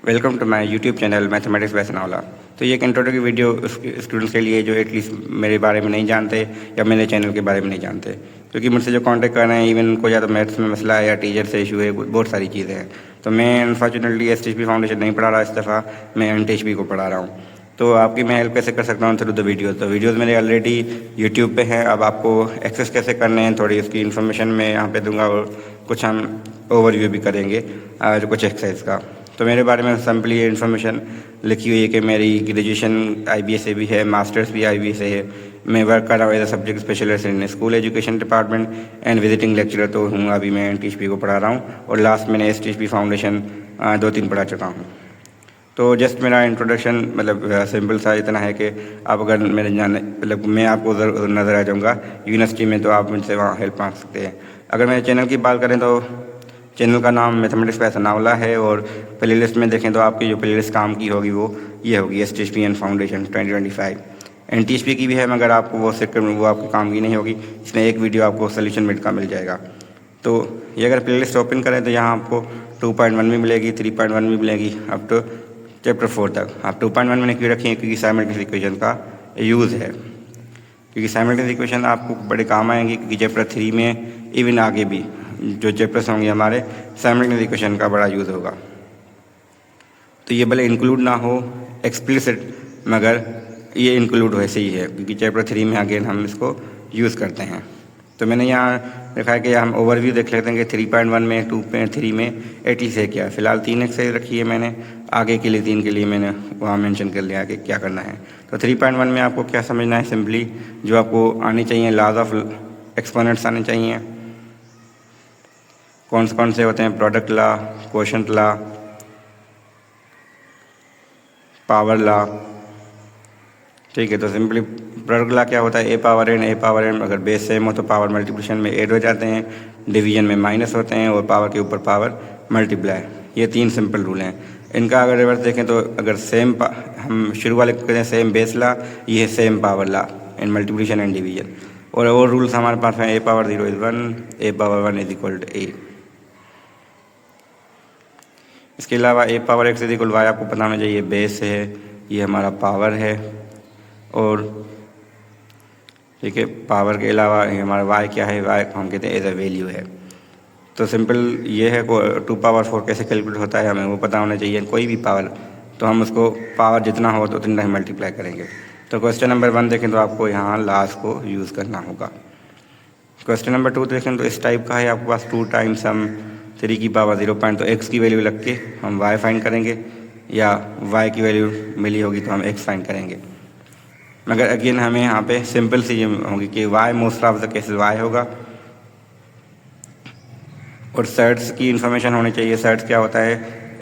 Welcome to my YouTube channel mathematics by Sanaullah. तो ये एक इंट्रोडक्टरी वीडियो स्टूडेंट्स के लिए जो एटलीस्ट मेरे बारे में नहीं जानते या मेरे चैनल के बारे में नहीं जानते, क्योंकि मुझसे जो कांटेक्ट कर रहे हैं इवन उनको या तो मैथ्स में मसला है या टीचर से इशू है, बहुत सारी चीज़ें हैं। तो मैं अनफॉर्चुनेटली STHP फाउंडेशन नहीं पढ़ा रहा, इस दफ़ा मैं NTHP को पढ़ा रहा हूँ। तो आपकी मैं हेल्प कैसे कर सकता हूँ थ्रू द वीडियो। तो वीडियोज़ मेरे ऑलरेडी यूट्यूब पे हैं, अब आपको एक्सेस कैसे करने हैं थोड़ी इसकी इन्फॉर्मेशन मैं यहाँ पे दूंगा और कुछ हम ओवरव्यू भी करेंगे जो कुछ एक्सरसाइज का। तो मेरे बारे में सिंपली ये इन्फॉर्मेशन लिखी हुई है कि मेरी ग्रेजुएशन IBA से भी है, मास्टर्स भी IBA से है। मैं वर्क कर रहा हूँ as a subject specialist in school education department and visiting lecturer तो हूँ। अभी मैं NTHP को पढ़ा रहा हूँ और लास्ट मैंने STHP फाउंडेशन 2-3 पढ़ा चुका हूँ। तो जस्ट मेरा इंट्रोडक्शन मतलब सिंपल सा इतना है कि आप अगर मेरे जाने मतलब मैं आपको उधर नज़र आ जाऊँगा यूनिवर्सिटी में, तो आप मुझसे वहाँ हेल्प मांग सकते हैं। अगर मेरे चैनल की बात करें तो चैनल का नाम मैथमेटिक्स बाय सनाउल्लाह है और प्ले लिस्ट में देखें तो आपकी जो प्ले लिस्ट काम की होगी वो ये होगी STHP एंड फाउंडेशन 2025। NTHP की भी है मगर आपको वो आपके काम की नहीं होगी। इसमें एक वीडियो आपको सोल्यूशन मेड का मिल जाएगा। तो ये अगर प्ले लिस्ट ओपन करें तो यहाँ आपको 2.1 में मिलेगी, 3.1 में मिलेगी, अप टू चैप्टर 4 तक। आप 2.1 मैंने क्यों रखी है, क्योंकि साइमल्टेनियस इक्वेशन का यूज़ है, क्योंकि साइमल्टेनियस इक्वेशन आपको बड़े काम आएंगी, क्योंकि चैप्टर 3 में इवन आगे भी जो चैप्टर्स होंगे हमारे साइमल्टेनियस इक्वेशन का बड़ा यूज़ होगा। तो ये भले इंक्लूड ना हो एक्सप्लिसिट, मगर ये इंक्लूड वैसे ही है, क्योंकि चैप्टर 3 में अगेन हम इसको यूज़ करते हैं। तो मैंने यहाँ देखा है कि हम ओवरव्यू देख लेते हैं कि 3.1 में 2.3 में एटलीस्ट है क्या। फ़िलहाल 3 एक्सरसाइज रखी है मैंने, आगे के लिए 3 के लिए मैंने वहाँ मेंशन कर लिया कि क्या करना है। तो 3.1 में आपको क्या समझना है, सिंपली जो आपको आनी चाहिए लॉज ऑफ एक्सपोनेंट्स आने चाहिए। कौन से होते हैं, product law, quotient law, power law. ठीक है, तो सिंपली प्रोडक्ट लॉ क्या होता है, a पावर n अगर बेस सेम हो तो पावर मल्टीप्लिकेशन में ऐड हो जाते हैं, डिवीजन में माइनस होते हैं और पावर के ऊपर पावर मल्टीप्लाई। ये 3 सिंपल रूल हैं। इनका अगर रिवर्स देखें तो अगर सेम हम शुरू वाले कहते हैं सेम बेस लॉ, ये है same power law in multiplication and division. और रूल्स हमारे पास हैं, a power 0 is 1, a power 1 is equal to a। इसके अलावा a power x is equal y आपको पता होना चाहिए, बेस है, ये हमारा पावर है। और ठीक है, पावर के अलावा हमारा y क्या है, y हम कहते हैं एज अ वैल्यू है। तो सिंपल ये है, 2 पावर 4 कैसे कैलकुलेट होता है हमें वो पता होना चाहिए। कोई भी पावर तो हम उसको पावर जितना हो तो उतना ही मल्टीप्लाई करेंगे। तो क्वेश्चन नंबर 1 देखें तो आपको यहाँ लास्ट को यूज़ करना होगा। क्वेश्चन नंबर 2 देखें तो इस टाइप का है, आपके पास 2 टाइम्स हम 3 की पावर 0 पॉइंट, तो x की वैल्यू लग के हम y फाइंड करेंगे, या y की वैल्यू मिली होगी तो हम x फाइंड करेंगे। मगर अगेन हमें यहाँ पे सिंपल सी होगी कि y most of the cases y होगा। और सेट्स की इन्फॉर्मेशन होनी चाहिए। सेट्स क्या होता है,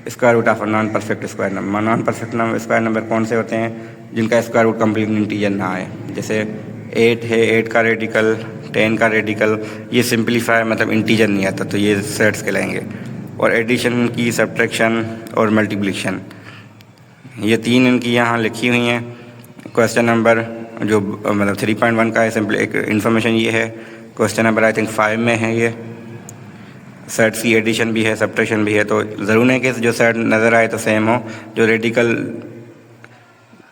square root of non perfect square number. Non perfect square number कौन से होते हैं, जिनका स्क्वायर रूट कंप्लीट इंटीजर ना आए। जैसे 8 है, 8 का रेडिकल, 10 का रेडिकल, ये सिंपलीफाई मतलब इंटीजर नहीं आता, तो ये सेट्स कहलाएंगे। और एडिशन की, सब्ट्रैक्शन और मल्टीप्लिकेशन, ये 3 इनकी यहाँ लिखी हुई हैं। क्वेश्चन नंबर जो मतलब 3.1 का है, सिंपल एक इन्फॉर्मेशन ये है। क्वेश्चन नंबर आई थिंक 5 में है, ये सेट्स की एडिशन भी है, सब्ट्रैक्शन भी है। तो ज़रूर नहीं कि जो सेट नज़र आए तो सेम हो, जो रेडिकल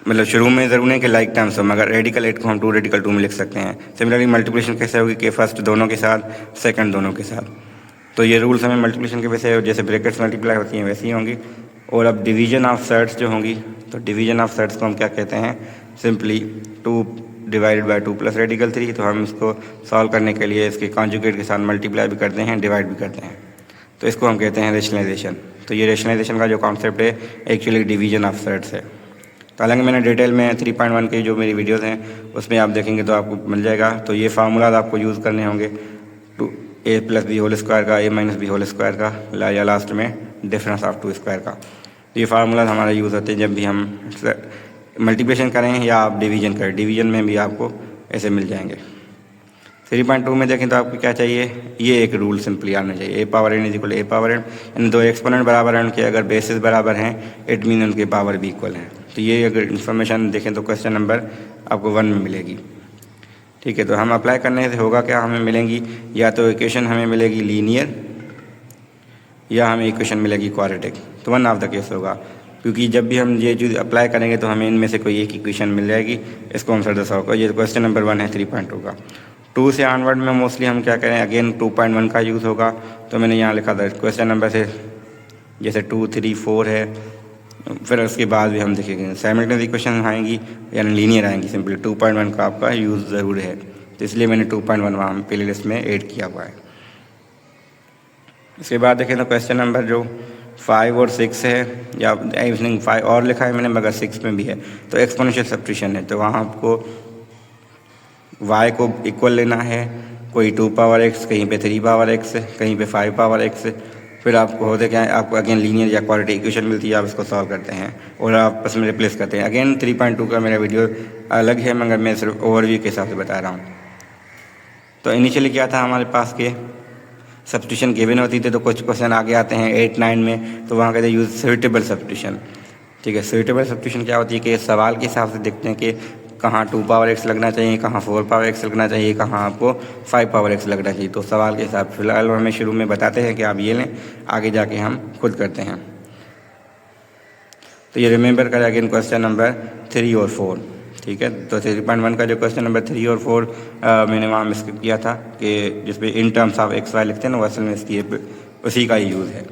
मतलब शुरू में ज़रूर नहीं कि लाइक टर्म्स हो, मगर रेडिकल 8 को हम 2 रेडिकल 2 में लिख सकते हैं। सिमिलरली मल्टीप्लिकेशन कैसे होगी कि फर्स्ट दोनों के साथ, सेकंड दोनों के साथ। तो ये रूल्स हमें मल्टीप्लिकेशन के वैसे जैसे ब्रैकेट्स मल्टीप्लाई होती हैं वैसी ही होंगी। और अब डिवीजन ऑफ सेट्स जो होंगी, तो डिवीजन ऑफ सेट्स को हम क्या कहते हैं, simply 2 divided by 2 plus radical 3। तो हम इसको सॉल्व करने के लिए इसके कॉन्जुगेट के साथ मल्टीप्लाई भी करते हैं, डिवाइड भी करते हैं। तो इसको हम कहते हैं रेशनलाइजेशन। तो ये रेशनलाइजेशन का जो कॉन्सेप्ट है एक्चुअली डिवीजन ऑफ सेट्स है। तो हालांकि मैंने डिटेल में 3.1 की जो मेरी वीडियोस हैं उसमें आप देखेंगे तो आपको मिल जाएगा। तो ये फार्मूलाज आपको यूज़ करने होंगे, a plus b whole square का, a minus b whole square का, या लास्ट में डिफरेंस ऑफ 2 स्क्वायर का। तो ये फार्मूलाज हमारा यूज़ होते हैं जब भी हम मल्टीप्लिकेशन करें या आप डिवीजन करें। डिवीजन में भी आपको ऐसे मिल जाएंगे। 3.2 में देखें तो आपको क्या चाहिए, ये एक रूल सिंपली आना चाहिए, a power n is equal a power n, यानी 2 एक्सपोनेंट बराबर हैं उनके, अगर बेसिस बराबर हैं इट मीन उनके पावर भी इक्वल हैं। तो ये अगर इन्फॉर्मेशन देखें तो क्वेश्चन नंबर आपको 1 में मिलेगी। ठीक है, तो हम अप्लाई करने से होगा क्या, हमें मिलेंगी या तो इक्वेशन हमें मिलेगी लीनियर या हमें इक्वेशन मिलेगी क्वाड्रेटिक। तो 1 ऑफ द केस होगा, क्योंकि जब भी हम ये चीज़ अप्लाई करेंगे तो हमें इनमें से कोई एक इक्वेशन मिल जाएगी, इसको हम सर 100 का। ये क्वेश्चन नंबर 1 है 3.2 का। 2 से ऑनवर्ड में मोस्टली हम क्या करें, अगेन 2.1 का यूज़ होगा। तो मैंने यहाँ लिखा था क्वेश्चन नंबर से जैसे 2, 3, 4 है, फिर उसके बाद भी हम देखेंगे साइमल्टेनियस इक्वेशन आएंगी यानी लीनियर आएंगी, सिंपली 2.1 का आपका यूज़ ज़रूर है, तो इसलिए मैंने 2.1 वहाँ प्ले लिस्ट में ऐड किया हुआ है। इसके बाद देखें तो क्वेश्चन नंबर जो 5 और 6 है, या आई थिंक 5 और लिखा है मैंने मगर 6 में भी है, तो एक्सपोनेंशियल सब्स्टिट्यूशन है। तो वहाँ आपको y को इक्वल लेना है, कोई 2 पावर x, कहीं पे 3 पावर x, कहीं पे 5 पावर x, फिर आपको होते क्या है, आपको अगेन लीनियर या क्वाड्रेटिक इक्वेशन मिलती है, आप इसको सॉल्व करते हैं और आप उसमें रिप्लेस करते हैं। अगेन 3.2 का मेरा वीडियो अलग है, मगर मैं सिर्फ ओवरव्यू के हिसाब से बता रहा हूँ। तो इनिशियली क्या था हमारे पास के सब्स्टिट्यूशन गिवन होती थी, तो कुछ क्वेश्चन आगे आते हैं 8, 9 में, तो वहाँ कहते हैं यूज स्यूटेबल सब्स्टिट्यूशन। ठीक है, स्यूटेबल सब्स्टिट्यूशन क्या होती है कि सवाल के हिसाब से देखते हैं कि कहाँ 2 पावर x लगना चाहिए, कहाँ 4 पावर x लगना चाहिए, कहाँ आपको 5 पावर x लगना चाहिए। तो सवाल के हिसाब से फिलहाल हमें शुरू में बताते हैं कि आप ये लें, आगे जाके हम खुद करते हैं। तो ये रिमेंबर करें अगेन क्वेश्चन नंबर 3 और 4। ठीक है, तो 3.1 का जो क्वेश्चन नंबर 3 और 4 मैंने वहाँ मिस किया था कि जिसपे in terms of x y लिखते हैं ना, असल में इसकी उसी का ही यूज़ है।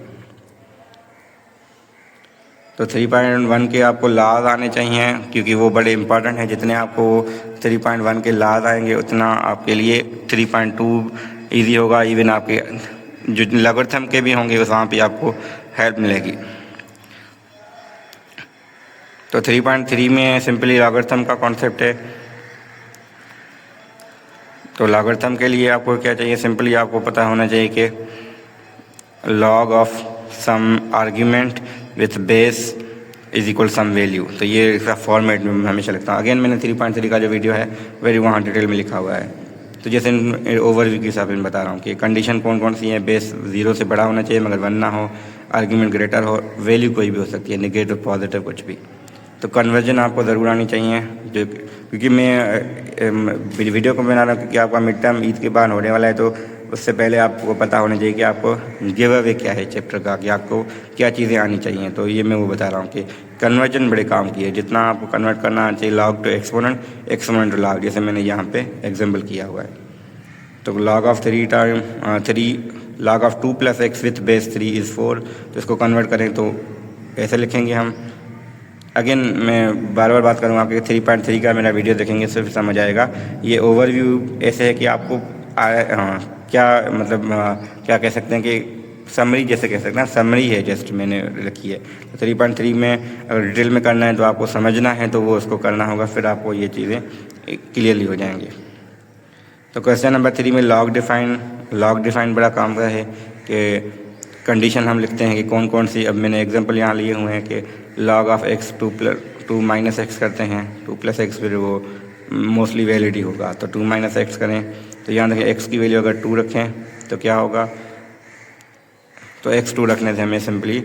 तो 3.1 के आपको लाज आने चाहिए, क्योंकि वो बड़े इंपॉर्टेंट हैं। जितने आपको 3.1 के लाज आएंगे उतना आपके लिए 3.2 ईजी होगा। इवन आपके जो लॉगरिथम के भी होंगे वहाँ पे आपको हेल्प मिलेगी। तो 3.3 में सिंपली लॉगरिथम का कॉन्सेप्ट है। तो लॉगरिथम के लिए आपको क्या चाहिए, सिंपली आपको पता होना चाहिए कि log of some argument with base is equal some value. तो ये इसका फॉर्मेट में हमेशा लिखता हूँ। अगेन मैंने 3.3 का जो वीडियो है वेरी वहाँ डिटेल में लिखा हुआ है। तो जैसे ओवरव्यू के हिसाब से बता रहा हूँ कि कंडीशन कौन कौन सी है, बेस 0 से बड़ा होना चाहिए मगर 1 ना हो, आर्ग्यूमेंट ग्रेटर हो, वैल्यू कोई भी हो सकती है, नेगेटिव पॉजिटिव कुछ भी। तो कन्वर्जन आपको ज़रूर आनी चाहिए, जो क्योंकि मैं वीडियो को बना रहा हूँ क्योंकि आपका मिड टर्म ईद के बाद होने वाला है, तो उससे पहले आपको पता होना चाहिए कि आपको गिव अवे क्या है चैप्टर का, कि आपको क्या चीज़ें आनी चाहिए। तो ये मैं वो बता रहा हूँ कि कन्वर्जन बड़े काम की है। जितना आपको कन्वर्ट करना चाहिए log to exponent, exponent to log, जैसे मैंने यहाँ पे एग्जाम्पल किया हुआ है। तो log of 3 log of 2 + x with base 3 is 4। तो इसको कन्वर्ट करें तो ऐसे लिखेंगे हम। अगेन मैं बार बार बात करूँगा, आपके 3.3 का मेरा वीडियो देखेंगे सिर्फ समझ आएगा। ये ओवरव्यू ऐसे है कि आपको क्या मतलब क्या कह सकते हैं कि समरी जैसे कह सकते हैं, समरी है जस्ट मैंने रखी है। तो 3.3 में अगर डिटेल में करना है तो आपको समझना है तो वो उसको करना होगा, फिर आपको ये चीज़ें क्लियरली हो जाएंगी। तो क्वेश्चन नंबर 3 में लॉग डिफाइन बड़ा काम का है कि कंडीशन हम लिखते हैं कि कौन कौन सी। अब मैंने एग्जांपल यहाँ लिए हुए हैं कि log of x 2 minus x करते हैं, 2 + x, फिर वो मोस्टली वैलिड ही होगा। तो 2 - x करें तो यहाँ देखिए x की वैल्यू अगर 2 रखें तो क्या होगा, तो x 2 रखने से हमें सिंपली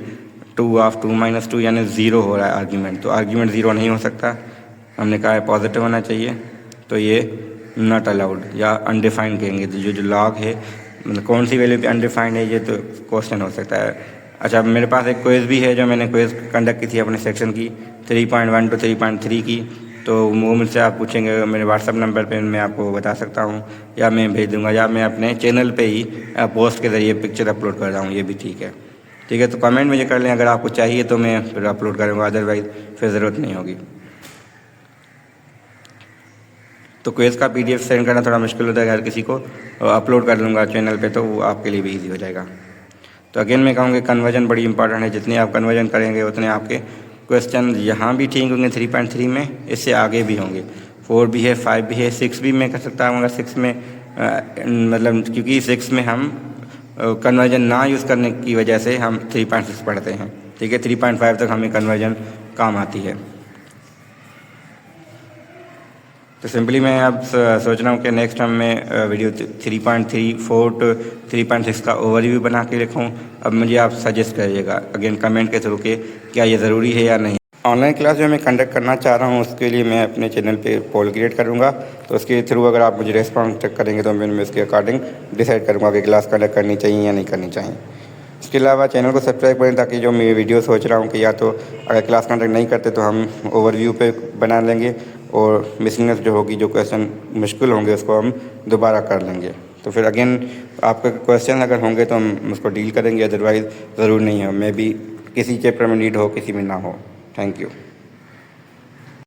2 ऑफ 2 - 2 यानी 0 हो रहा है आर्ग्यूमेंट। तो आर्ग्यूमेंट 0 नहीं हो सकता, हमने कहा है पॉजिटिव होना चाहिए। तो ये नॉट अलाउड या अनडिफाइंड कहेंगे। तो जो लॉग है मतलब कौन सी वैल्यू पे अनडिफाइंड है, ये तो क्वेश्चन हो सकता है। अच्छा, मेरे पास एक क्विज़ भी है जो मैंने क्विज़ कंडक्ट की थी अपने सेक्शन की 3.1 to 3.3 की। तो वो मुझसे आप पूछेंगे मेरे व्हाट्सअप नंबर पे, मैं आपको बता सकता हूँ, या मैं भेज दूँगा, या मैं अपने चैनल पे ही पोस्ट के ज़रिए पिक्चर अपलोड कर रहा हूँ, ये भी ठीक है। ठीक है, तो कमेंट मुझे कर लें अगर आपको चाहिए तो मैं फिर अपलोड करूँगा, अदरवाइज़ फिर ज़रूरत नहीं होगी। तो क्विज़ का PDF सेंड करना थोड़ा मुश्किल होता है हर किसी को, अपलोड कर लूँगा चैनल पे, तो वो आपके लिए भी ईजी हो जाएगा। तो अगेन मैं कहूँगी कन्वर्जन बड़ी इंपॉर्टेंट है। जितने आप कन्वर्जन करेंगे उतने आपके क्वेश्चन यहाँ भी ठीक होंगे 3.3 में, इससे आगे भी होंगे। 4 भी है, 5 भी है, 6 भी मैं कर सकता हूँ। मगर 6 में मतलब क्योंकि 6 में हम कन्वर्जन ना यूज़ करने की वजह से हम 3.6 पढ़ते हैं। ठीक है, 3.5 तक हमें कन्वर्जन काम आती है। तो सिंपली मैं अब सोच रहा हूँ कि नेक्स्ट टाइम में वीडियो 3.3, 4 to 3.6 का ओवरव्यू बना के लिखूँ। अब मुझे आप सजेस्ट करिएगा अगेन कमेंट के थ्रू के क्या ये ज़रूरी है या नहीं। ऑनलाइन क्लास जो मैं कंडक्ट करना चाह रहा हूँ उसके लिए मैं अपने चैनल पे पोल क्रिएट करूँगा, तो उसके थ्रू अगर आप मुझे रेस्पॉन्स करेंगे तो मैं इसके अकॉर्डिंग डिसाइड करूँगा कि क्लास कंडक्ट करनी चाहिए या नहीं करनी चाहिए। उसके अलावा चैनल को सब्सक्राइब करें ताकि जो मैं वीडियो सोच रहा हूँ कि या तो अगर क्लास कंडक्ट नहीं करते तो हम ओवरव्यू पे बना लेंगे और मिसिंगनेस जो होगी, जो क्वेश्चन मुश्किल होंगे उसको हम दोबारा कर लेंगे। तो फिर अगेन आपके क्वेश्चन अगर होंगे तो हम उसको डील करेंगे, अदरवाइज़ ज़रूर नहीं है। मे बी किसी चैप्टर में नीड हो, किसी में ना हो। Thank you.